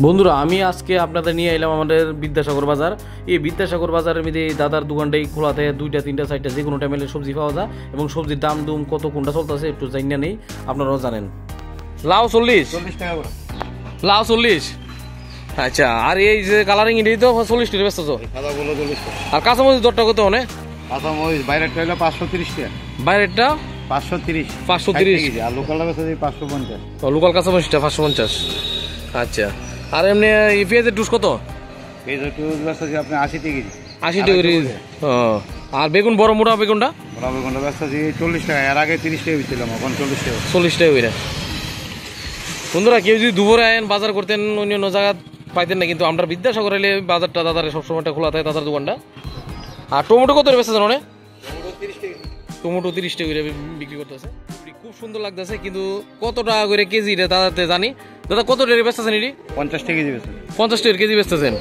বন্ধুরা আমি আজকে আপনাদের নিয়ে এলাম আমাদের বিদ্যাসাগর বাজার। এই বিদ্যাসাগর বাজারের মধ্যে এই দাদার দোকানটাই খোলা থাকে, 2টা 3টা 4টা যে কোনো টাইমে সবজি পাওয়া যায় এবং সবজির দাম দুম কত কোনটা চলতেছে একটু জানিয়ে নেই, আপনারাও জানেন। লাউ 40 টাকা করে, লাউ 40। আচ্ছা, আর এই যে কালারিং এটাই তো 40 টাকা ব্যস্ত। সাদাগুলো 40 টাকা। আর কাঁচামরিচ দরটা কত মানে? কাঁচামরিচ বাইরেরটা হলো 530 টাকা, বাইরেরটা 530 530, আর লোকালটা বেচা যায় 550। লোকাল কাঁচামরিচটা 550। আচ্ছা, আর এমনি এই পেঁয়াজের টুস কত? এই যে টুস বেচা যায় আপনি 80 টাকা কেজি। 80 টাকা কেজি। আর বেগুন বড় মোটা বেগুনটা? বড় বেগুনটা বেচা যায় 40 টাকা, এর আগে 30 টাকা বেচছিলাম, এখন 40 টাকা। 40 টাকা করে। বন্ধুরা কেউ যদি দুপুরে আয়েন বাজার করতেন অন্য জায়গা পাইতেন না, কিন্তু আমরা বিদ্যাসাগর এলে বাজারটা দাদার সবসময়টা খোলা থাকে, দাদার দোকানটা। আর টমেটো কত বেচা জানো? টমেটো 30 টাকা করে বিক্রি করতেছে, খুব সুন্দর লাগতেছে। কিন্তু কত টাকা করে কেজি এটা দাদাতে জানি। দাদা কত টাকা বেচতেছেন? এটি 50 টাকা কেজি বেচা। 50 টাকা কেজি বেচতেছেন।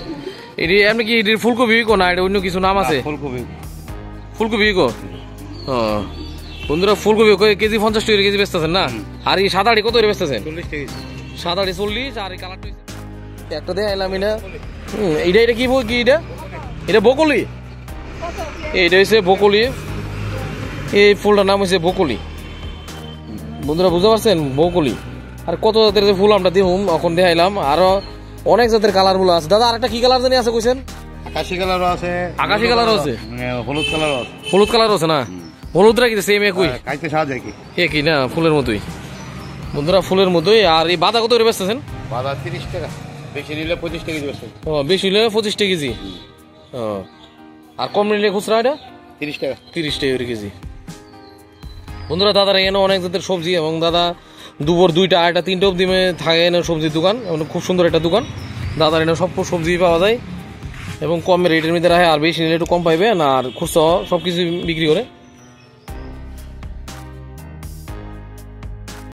এটি এমনি কি এটির ফুলকপি কো না এটা অন্য কিছু নাম আছে? ফুলকপি। ফুলকপি কো? বন্ধুরা ফুলকপি কেজি 50 টাকা কেজি বেচতেছেন না? আর এই সাদাড়ি কত করে বেচতেছেন? 40 টাকা কেজি। সাদাড়ি 40। আর এই কালারটা একটা দেয় এলাম এটা। এইটা এটা কি কি এটা? এটা বকলি। এইটা হচ্ছে বকলি, এই ফুলটার নাম হচ্ছে বকলি। বন্ধুরা বুঝতে পারছেন? বকলি। আর কত জাতের ফুল আমরা দিহুম এখন দেখাইলাম, আরো অনেক জাতের কালার গুলো আছে। দাদা আরেকটা কি কালার জানি আছে কইছেন? আকাশি কালারও আছে, আকাশি কালারও আছে, হলুদ কালারও আছে। হলুদ কালারও আছে না? হলুদটা কি সেম একই? খাইতে স্বাদ একই। একই না, ফুলের মতোই। বন্ধুরা ফুলের মতোই। আর এই বাঁধা কত করে বেচতেছেন? বাদা 30 টাকা, বেশি নিলে 25 টাকা কেজি বেচা। বেশি নিলে 25 টাকা কেজি। আর কম নিলে খুচরা এটা 30 টাকা। 30 টাকা করে কেজি। বন্ধুরা দাদার এখানে অনেক জাতের সবজি, এবং দাদা দুপুর 2টা 2টা 3টা অব্দি থাকে এনে সবজির দোকান। খুব সুন্দর একটা দোকান দাদার, এনে সব সবজি পাওয়া যায় এবং কম রেটের মধ্যে রাখে। আর বেশি নিলে একটু কম পাইবে না, আর খুচরা সব কিছু বিক্রি করে।